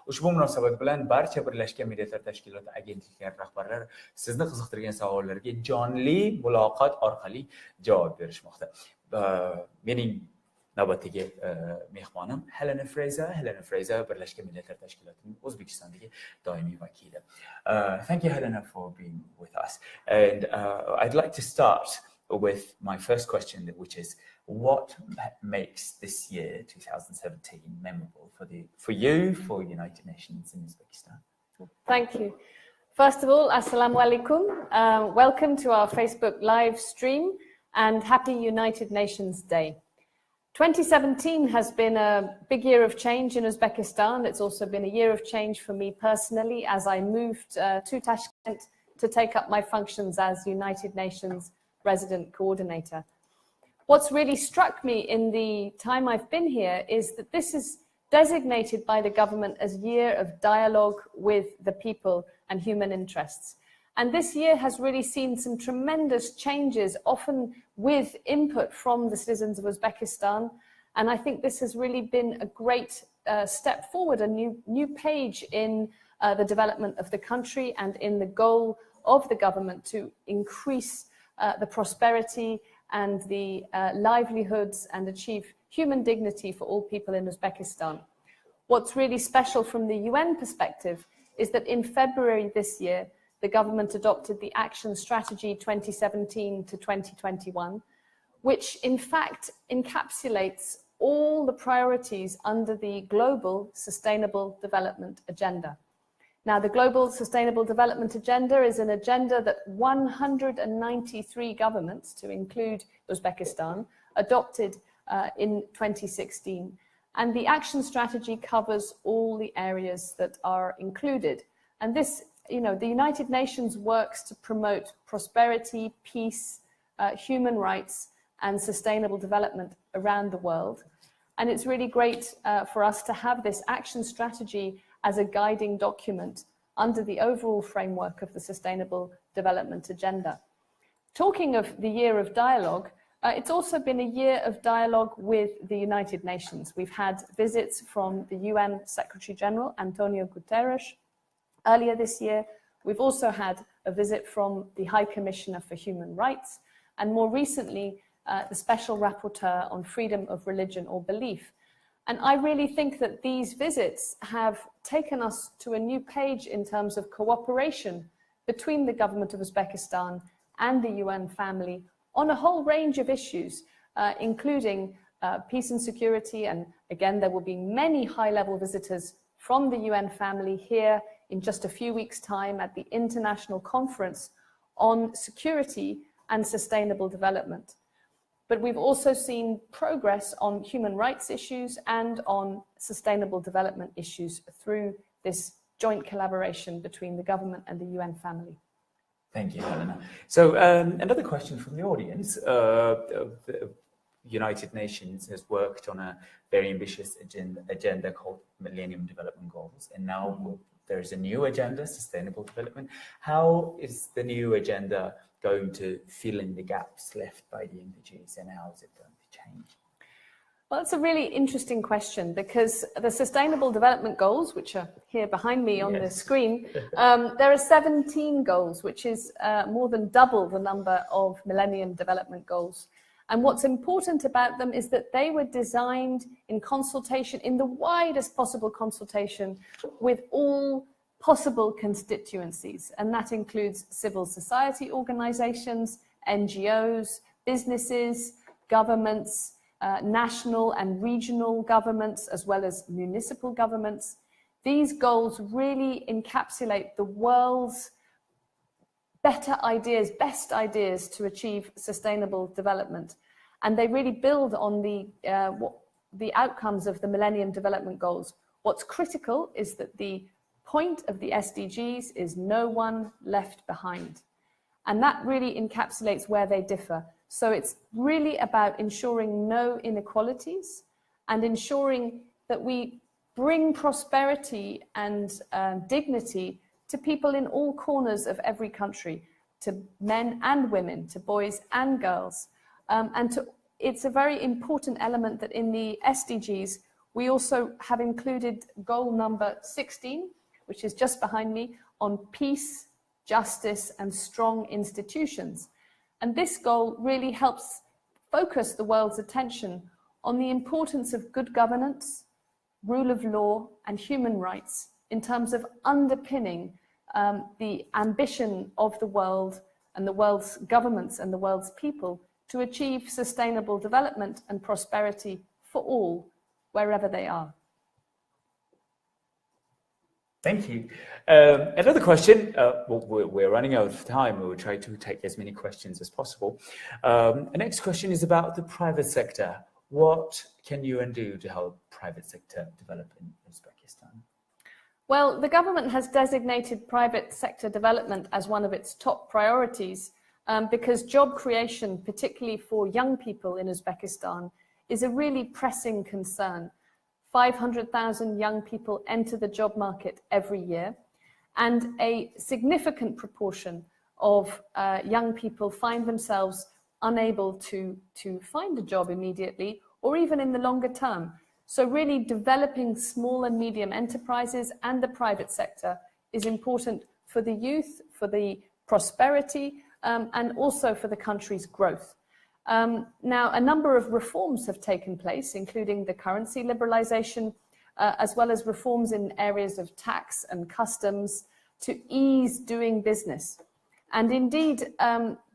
Ushbu munosabat bilan barcha Birlashgan Millatlar Tashkiloti agentliklari rahbarlari sizni qiziqtirgan savollarga jonli muloqot orqali javob berishmoqda. Mening navbatdagi mehmonim Helena Fraser. Helena Fraser Birlashgan Millatlar Tashkilotining O'zbekistondagi doimiy vakili. Thank you, Helena, for being with us. And I'd like to start with my first question, which is, what makes this year, 2017, memorable for you, for United Nations in Uzbekistan? Thank you. First of all, Assalamu alaikum. Welcome to our Facebook live stream and happy United Nations Day. 2017 has been a big year of change in Uzbekistan. It's also been a year of change for me personally as I moved to Tashkent to take up my functions as United Nations Resident Coordinator. What's really struck me in the time I've been here is that this is designated by the government as Year of Dialogue with the People and Human Interests. And this year has really seen some tremendous changes, often with input from the citizens of Uzbekistan. And I think this has really been a great step forward, a new page in the development of the country and in the goal of the government to increase the prosperity and the livelihoods and achieve human dignity for all people in Uzbekistan. What's really special from the UN perspective is that in February this year, the government adopted the Action Strategy 2017 to 2021, which in fact encapsulates all the priorities under the Global Sustainable Development Agenda. Now, the Global Sustainable Development Agenda is an agenda that 193 governments, to include Uzbekistan, adopted in 2016. And the action strategy covers all the areas that are included. And this, the United Nations works to promote prosperity, peace, human rights, and sustainable development around the world. And it's really great for us to have this action strategy as a guiding document under the overall framework of the Sustainable Development Agenda. Talking of the Year of Dialogue, it's also been a year of dialogue with the United Nations. We've had visits from the UN Secretary General, Antonio Guterres, earlier this year. We've also had a visit from the High Commissioner for Human Rights, and more recently, the Special Rapporteur on Freedom of Religion or Belief. And I really think that these visits have taken us to a new page in terms of cooperation between the government of Uzbekistan and the UN family on a whole range of issues, including peace and security. And again, there will be many high-level visitors from the UN family here in just a few weeks' time at the International Conference on Security and Sustainable Development. But we've also seen progress on human rights issues and on sustainable development issues through this joint collaboration between the government and the UN family. Thank you, Helena. So another question from the audience. The United Nations has worked on a very ambitious agenda called Millennium Development Goals, and now there's a new agenda, Sustainable Development. How is the new agenda going to fill in the gaps left by the MDGs, and how is it going to change? Well, it's a really interesting question, because the Sustainable Development Goals, which are here behind me on the screen, there are 17 goals, which is more than double the number of Millennium Development Goals. And what's important about them is that they were designed in consultation, in the widest possible consultation with all possible constituencies. And that includes civil society organizations, NGOs, businesses, governments, national and regional governments, as well as municipal governments. These goals really encapsulate the world's better ideas, best ideas to achieve sustainable development. And they really build on the outcomes of the Millennium Development Goals. What's critical is that the point of the SDGs is no one left behind. And that really encapsulates where they differ. So it's really about ensuring no inequalities and ensuring that we bring prosperity and dignity to people in all corners of every country, to men and women, to boys and girls. It's a very important element that in the SDGs, We also have included goal number 16, which is just behind me, on peace, justice, and strong institutions. And this goal really helps focus the world's attention on the importance of good governance, rule of law, and human rights in terms of underpinning the ambition of the world and the world's governments and the world's people to achieve sustainable development and prosperity for all, wherever they are. Thank you. Another question, we're running out of time. We will try to take as many questions as possible. The next question is about the private sector. What can UN do to help private sector develop in Uzbekistan? Well, the government has designated private sector development as one of its top priorities because job creation, particularly for young people in Uzbekistan, is a really pressing concern. 500,000 young people enter the job market every year, and a significant proportion of young people find themselves unable to find a job immediately or even in the longer term. So really developing small and medium enterprises and the private sector is important for the youth, for the prosperity, and also for the country's growth. Now, a number of reforms have taken place, including the currency liberalization, as well as reforms in areas of tax and customs to ease doing business. And indeed,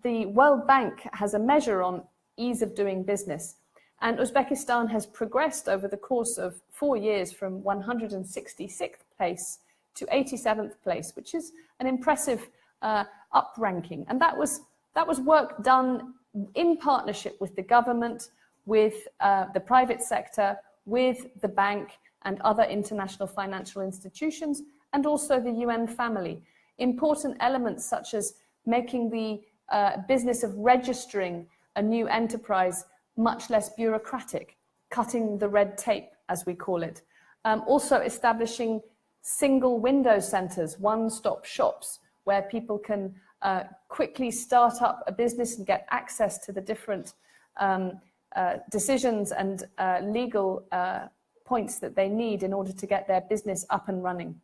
the World Bank has a measure on ease of doing business. And Uzbekistan has progressed over the course of 4 years from 166th place to 87th place, which is an impressive up-ranking. And that was work done in partnership with the government, with the private sector, with the bank and other international financial institutions, and also the UN family. Important elements such as making the business of registering a new enterprise much less bureaucratic, cutting the red tape, as we call it. Also establishing single window centers, one-stop shops, where people can quickly start up a business and get access to the different decisions and legal points that they need in order to get their business up and running.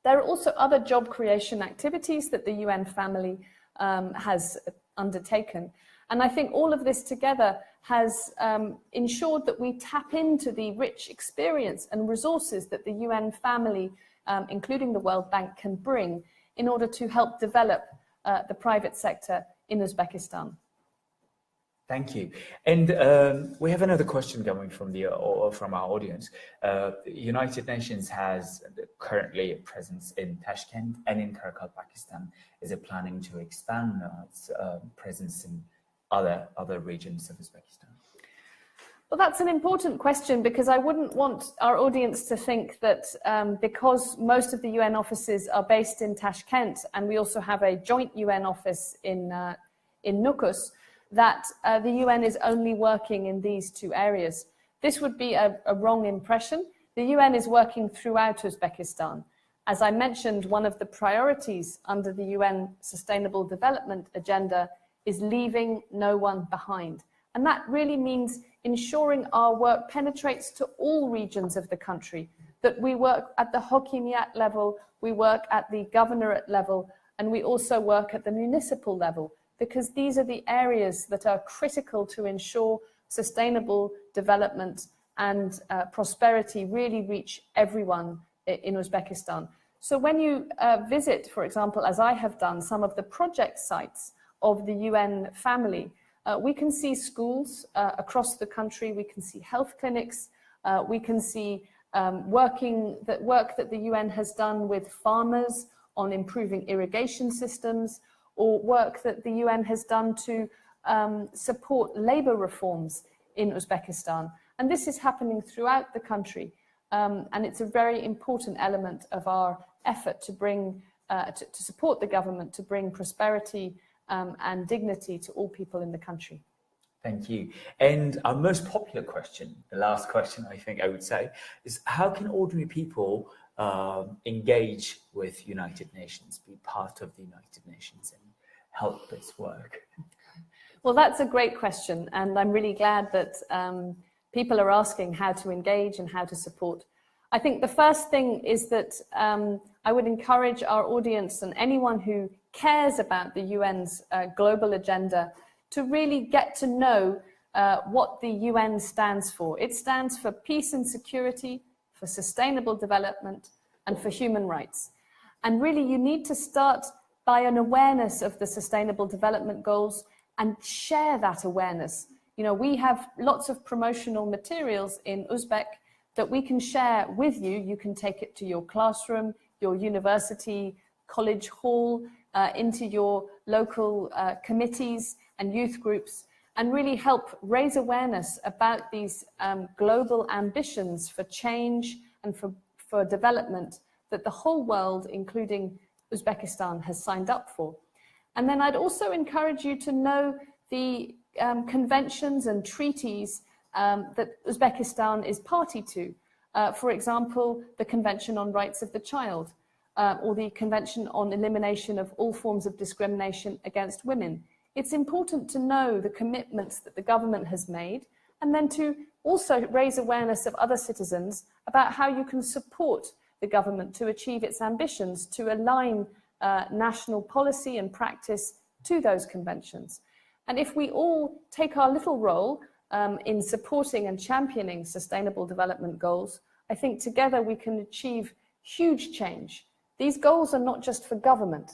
There are also other job creation activities that the UN family has undertaken. And I think all of this together has ensured that we tap into the rich experience and resources that the UN family, including the World Bank, can bring in order to help develop the private sector in Uzbekistan. Thank you. And we have another question coming from our audience. The United Nations has currently a presence in Tashkent and in Karachi, Pakistan. Is it planning to expand its presence in other regions of Uzbekistan? Well, that's an important question, because I wouldn't want our audience to think that because most of the UN offices are based in Tashkent, and we also have a joint UN office in Nukus, that the UN is only working in these two areas. This would be a wrong impression. The UN is working throughout Uzbekistan. As I mentioned, one of the priorities under the UN Sustainable Development Agenda is leaving no one behind. And that really means ensuring our work penetrates to all regions of the country, that we work at the Hokimiyat level, we work at the governorate level, and we also work at the municipal level, because these are the areas that are critical to ensure sustainable development and prosperity really reach everyone in Uzbekistan. So when you visit, for example, as I have done, some of the project sites of the UN family, we can see schools across the country, we can see health clinics, we can see work that the UN has done with farmers on improving irrigation systems, or work that the UN has done to support labor reforms in Uzbekistan. And this is happening throughout the country. And it's a very important element of our effort to bring, to support the government, to bring prosperity and dignity to all people in the country. Thank you. And our most popular question, the last question I think I would say, is how can ordinary people engage with United Nations, be part of the United Nations and help its work? Well, that's a great question. And I'm really glad that people are asking how to engage and how to support. I think the first thing is that I would encourage our audience and anyone who cares about the UN's global agenda to really get to know what the UN stands for. It stands for peace and security, for sustainable development, and for human rights. And really, you need to start by an awareness of the Sustainable Development Goals and share that awareness. You know, we have lots of promotional materials in Uzbek that we can share with you. You can take it to your classroom, your university, college hall, into your local committees and youth groups, and really help raise awareness about these global ambitions for change and for development that the whole world, including Uzbekistan, has signed up for. And then I'd also encourage you to know the conventions and treaties that Uzbekistan is party to. For example, the Convention on Rights of the Child, or the Convention on Elimination of All Forms of Discrimination Against Women. It's important to know the commitments that the government has made, and then to also raise awareness of other citizens about how you can support the government to achieve its ambitions, to align national policy and practice to those conventions. And if we all take our little role in supporting and championing sustainable development goals, I think together we can achieve huge change. These goals are not just for government.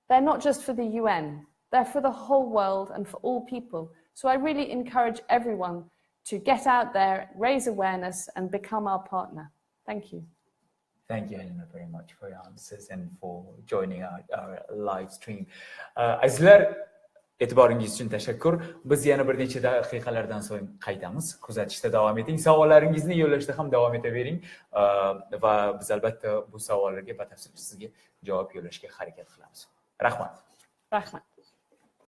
They're not just for the UN. They're for the whole world and for all people. So I really encourage everyone to get out there, raise awareness, and become our partner. Thank you. Thank you, Helena, very much for your answers and for joining our live stream. Azizlar, e'tiboringiz uchun tashakkur. Biz yana bir necha daqiqalardan so'ng qaytamiz. Kuzatishda davom eting. Savollaringizni yo'llashda ham davom etavering va biz albatta bu savollarga batafsil sizga javob yo'llashga harakat qilamiz. Rahmat. Rahmat.